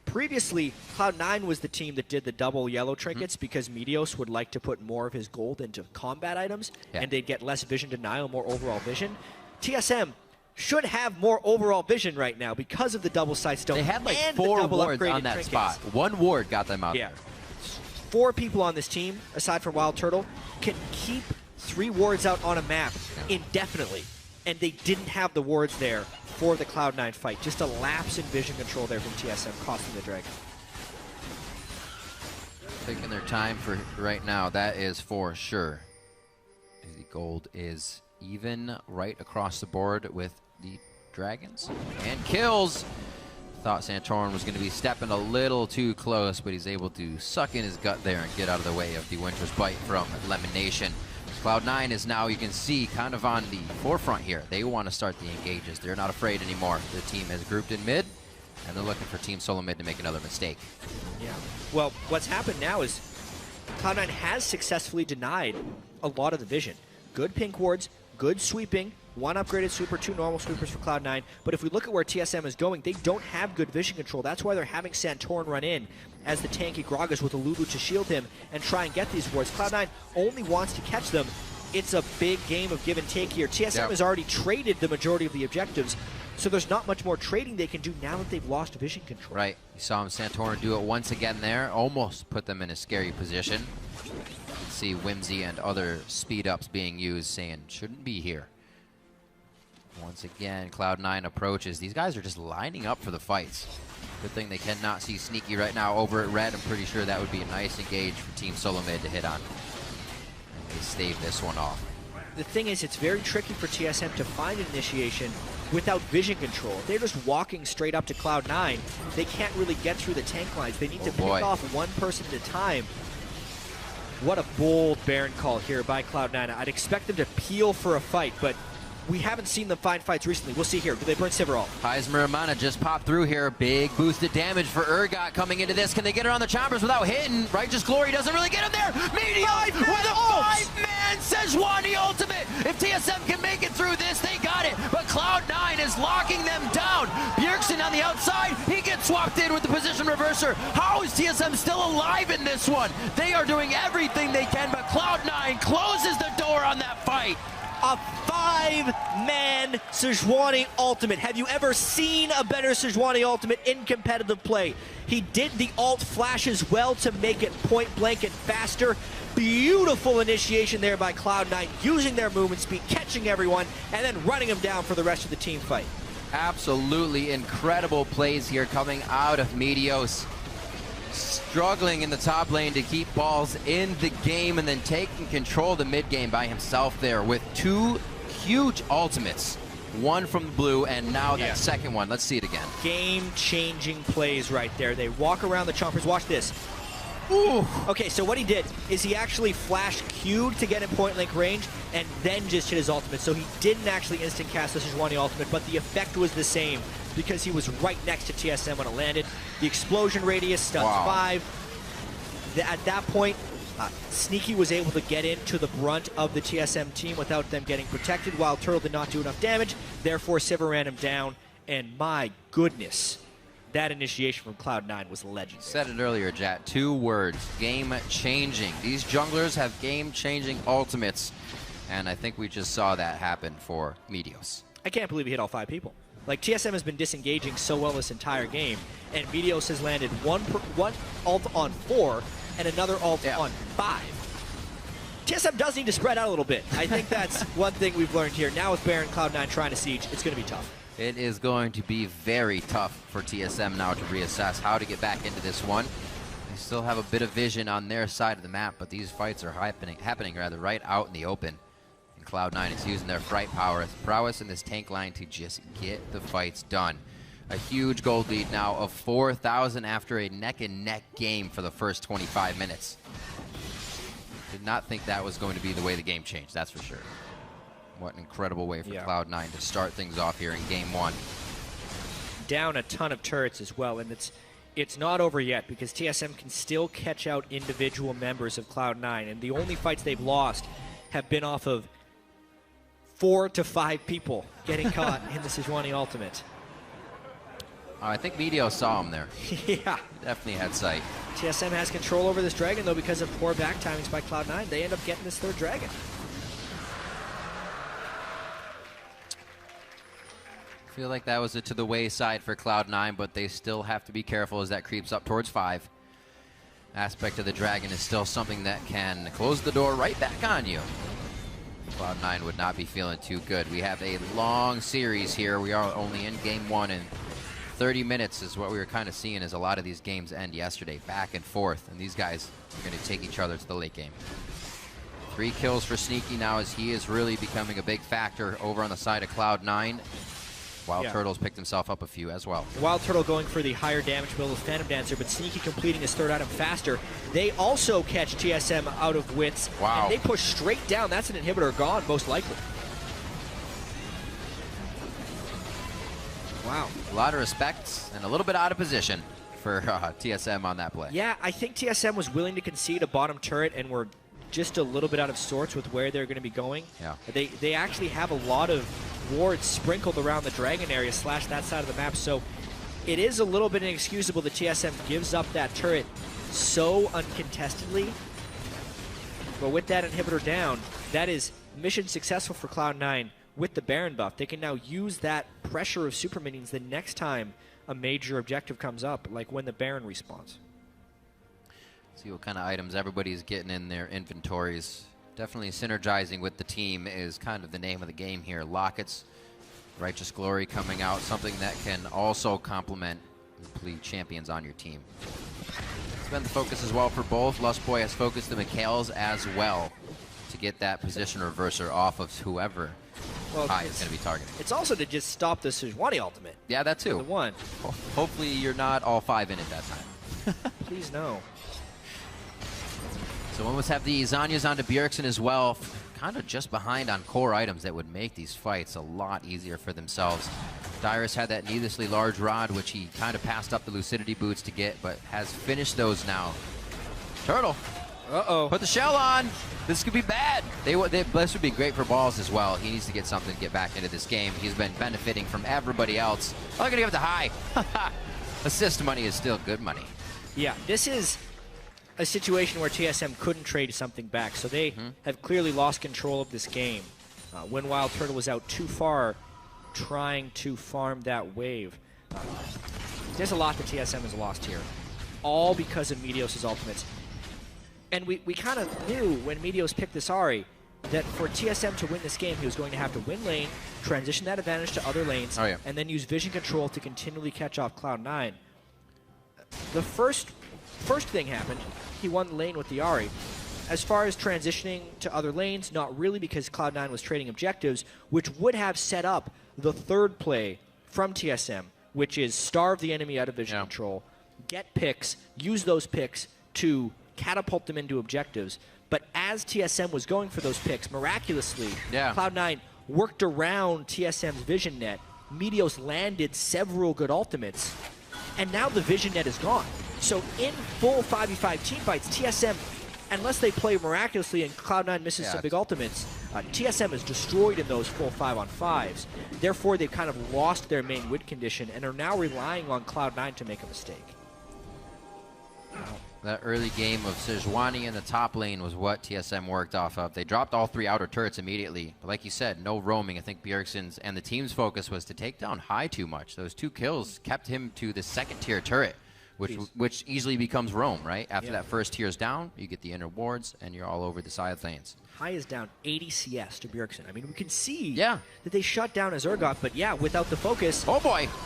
Previously, Cloud9 was the team that did the double yellow trinkets because Meteos would like to put more of his gold into combat items, and they'd get less vision denial, more overall vision. TSM should have more overall vision right now because of the double sight stone. They had like 4 wards on that spot. 1 ward got them out there. 4 people on this team, aside from Wild Turtle, can keep 3 wards out on a map indefinitely, and they didn't have the wards there for the Cloud9 fight. Just a lapse in vision control there from TSM, costing the Dragon. Taking their time for right now, that is for sure. The gold is even right across the board with the Dragons. And kills! Thought Santorin was going to be stepping a little too close, but he's able to suck in his gut there and get out of the way of the Winter's Bite from Lemonation. Cloud9 is now, you can see, kind of on the forefront here. They want to start the engages. They're not afraid anymore. The team has grouped in mid, and they're looking for Team Solo Mid to make another mistake. Yeah. Well, what's happened now is Cloud9 has successfully denied a lot of the vision. Good pink wards, good sweeping, 1 upgraded sweeper, 2 normal sweepers for Cloud9. But if we look at where TSM is going, they don't have good vision control. That's why they're having Santorin run in as the tanky Gragas with a Lulu to shield him and try and get these wards. Cloud9 only wants to catch them. It's a big game of give and take here. TSM has already traded the majority of the objectives, so there's not much more trading they can do now that they've lost vision control. Right. You saw him, Santorin, do it once again there. Almost put them in a scary position. See Whimsy and other speed-ups being used, saying, shouldn't be here. Once again, Cloud9 approaches. These guys are just lining up for the fights. Good thing they cannot see Sneaky right now over at red. I'm pretty sure that would be a nice engage for Team Solo Mid to hit on. And they stave this one off. The thing is, it's very tricky for TSM to find an initiation without vision control. If they're just walking straight up to Cloud9, they can't really get through the tank lines. They need to pick off one person at a time. What a bold Baron call here by Cloud9. I'd expect them to peel for a fight, but we haven't seen them find fights recently. We'll see here. Do they burn Sivir off? Heismer Amana just popped through here. Big boosted damage for Urgot coming into this. Can they get her on the choppers without hitting? Righteous Glory doesn't really get him there. Meteos with a 5-man Sejuani ultimate. If TSM can make it through this, they got it. But Cloud9 is locking them down. Bjergsen on the outside. He gets swapped in with the position reverser. How is TSM still alive in this one? They are doing everything they can, but Cloud9 closes the door on that fight. A 5-man Sejuani ultimate. Have you ever seen a better Sejuani ultimate in competitive play? He did the ult flash as well to make it point blank and faster. Beautiful initiation there by Cloud9, using their movement speed, catching everyone, and then running them down for the rest of the team fight. Absolutely incredible plays here coming out of Meteos. Struggling in the top lane to keep balls in the game and then taking control of the mid game by himself there with 2 huge ultimates. One from the blue and now that second one. Let's see it again. Game-changing plays right there. They walk around the chompers. Watch this. Ooh. Okay, so what he did is he actually flashed Q'd to get in point blank range and then just hit his ultimate. So he didn't actually instant cast the Sejuani ultimate, but the effect was the same because he was right next to TSM when it landed. The explosion radius stuns 5. At that point, Sneaky was able to get into the brunt of the TSM team without them getting protected, while Turtle did not do enough damage. Therefore, Sivir ran him down, and my goodness, that initiation from Cloud9 was legendary. Said it earlier, Jat. 2 words, game-changing. These junglers have game-changing ultimates, and I think we just saw that happen for Meteos. I can't believe he hit all 5 people. Like, TSM has been disengaging so well this entire game, and Meteos has landed one ult on 4 and another ult on 5. TSM does need to spread out a little bit. I think that's one thing we've learned here. Now with Baron Cloud9 trying to siege, it's going to be tough. It is going to be very tough for TSM now to reassess how to get back into this one. They still have a bit of vision on their side of the map, but these fights are happening right out in the open. And Cloud9 is using their fright prowess in this tank line to just get the fights done. A huge gold lead now of 4,000 after a neck-and-neck game for the first 25 minutes. Did not think that was going to be the way the game changed, that's for sure. What an incredible way for Cloud9 to start things off here in game 1. Down a ton of turrets as well, and it's not over yet because TSM can still catch out individual members of Cloud9, and the only fights they've lost have been off of 4 to 5 people getting caught in the Sejuani ultimate. I think Meteos saw him there. Yeah. Definitely had sight. TSM has control over this dragon, though, because of poor back timings by Cloud9. They end up getting this 3rd dragon. I feel like that was to the wayside for Cloud9, but they still have to be careful as that creeps up towards 5. Aspect of the dragon is still something that can close the door right back on you. Cloud9 would not be feeling too good. We have a long series here. We are only in game 1, and 30 minutes is what we were kind of seeing as a lot of these games end yesterday, back and forth, and these guys are going to take each other to the late game. 3 kills for Sneaky now as he is really becoming a big factor over on the side of Cloud9. Wild Turtle's picked himself up a few as well. Wild Turtle going for the higher damage build with Phantom Dancer, but Sneaky completing his third item faster. They also catch TSM out of wits. Wow. And they push straight down. That's an inhibitor gone, most likely. Wow. A lot of respect and a little bit out of position for TSM on that play. Yeah, I think TSM was willing to concede a bottom turret and were just a little bit out of sorts with where they're going to be going. Yeah. They actually have a lot of wards sprinkled around the dragon area / that side of the map, so it is a little bit inexcusable that TSM gives up that turret so uncontestedly. But with that inhibitor down, that is mission successful for Cloud9 with the Baron buff. They can now use that pressure of super minions the next time a major objective comes up, like when the Baron respawns. See what kind of items everybody's getting in their inventories. Definitely synergizing with the team is kind of the name of the game here. Lockets, Righteous Glory coming out, something that can also complement and complete champions on your team. It's been the focus as well for both. Lustboy has focused the Mikhails as well to get that position reverser off of whoever High is going to be targeting. It's also to just stop the Sejuani ultimate. Yeah, that too. The one. Hopefully you're not all 5 in at that time. Please no. So we almost have the Zanyas onto Bjergsen as well, kind of just behind on core items that would make these fights a lot easier for themselves. Dyrus had that needlessly large rod, which he kind of passed up the Lucidity boots to get, but has finished those now. Turtle. Uh-oh. Put the shell on. This could be bad. This would be great for Balls as well. He needs to get something to get back into this game. He's been benefiting from everybody else. Oh, they're going to give it to High. Assist money is still good money. Yeah, this is a situation where TSM couldn't trade something back, so they have clearly lost control of this game. When Wild Turtle was out too far trying to farm that wave. There's a lot that TSM has lost here, all because of Meteos' ultimates. And we kind of knew when Meteos picked this Ahri that for TSM to win this game, he was going to have to win lane, transition that advantage to other lanes, and then use vision control to continually catch off Cloud9. The first thing happened. He won the lane with the Ahri. As far as transitioning to other lanes, not really, because Cloud9 was trading objectives, which would have set up the third play from TSM, which is starve the enemy out of vision control, get picks, use those picks to catapult them into objectives. But as TSM was going for those picks, miraculously, Cloud9 worked around TSM's vision net. Meteos landed several good ultimates, and now the vision net is gone. So in full 5v5 team fights, TSM, unless they play miraculously and Cloud9 misses some big ultimates, TSM is destroyed in those full 5-on-5s. Therefore, they've kind of lost their main win condition and are now relying on Cloud9 to make a mistake. That early game of Sejuani in the top lane was what TSM worked off of. They dropped all 3 outer turrets immediately. But like you said, no roaming. I think Bjergsen's and the team's focus was to take down High too much. Those 2 kills kept him to the 2nd tier turret, which easily becomes roam, right? After that first tier's down, you get the inner wards, and you're all over the side lanes. High is down 80 CS to Bjergsen. I mean, we can see that they shut down his Urgot, but without the focus,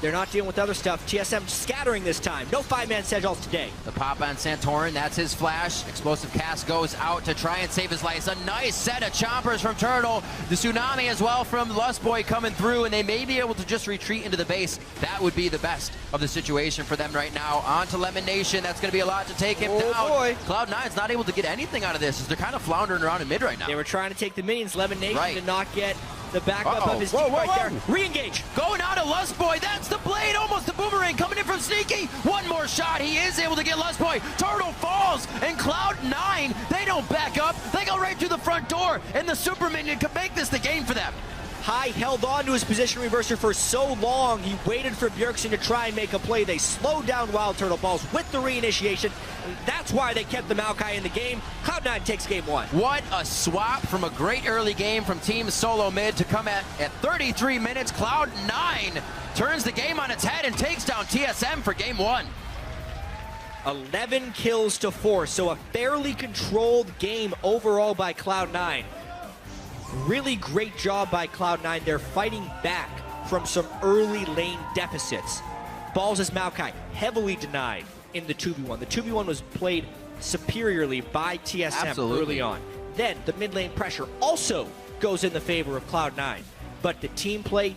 they're not dealing with other stuff. TSM scattering this time. No 5-man Sedge ults today. The pop on Santorin, that's his flash. Explosive cast goes out to try and save his life. It's a nice set of chompers from Turtle. The tsunami as well from Lustboy coming through, and they may be able to just retreat into the base. That would be the best of the situation for them right now. On to Lemon Nation. That's going to be a lot to take him down. Cloud9's not able to get anything out of this as they're kind of floundering around in mid right now. They were trying to take the minions. Lemon Nation did not get the backup of his team there. Re-engage. Going on to Lustboy. That's the blade. Almost the boomerang coming in from Sneaky. One more shot. He is able to get Lustboy. Turtle falls. And Cloud9, they don't back up. They go right through the front door. And the super minion could make this the game for them. High held on to his position reverser for so long. He waited for Bjergsen to try and make a play. They slowed down Wild Turtle Balls with the reinitiation. That's why they kept the Maokai in the game. Cloud9 takes game 1. What a swap from a great early game from Team Solo Mid to come at 33 minutes. Cloud9 turns the game on its head and takes down TSM for game 1. 11 kills to 4, so a fairly controlled game overall by Cloud9. Really great job by Cloud9. They're fighting back from some early lane deficits. Balls' Maokai heavily denied in the 2v1. The 2v1 was played superiorly by TSM early on. Then the mid lane pressure also goes in the favor of Cloud9. But the team play,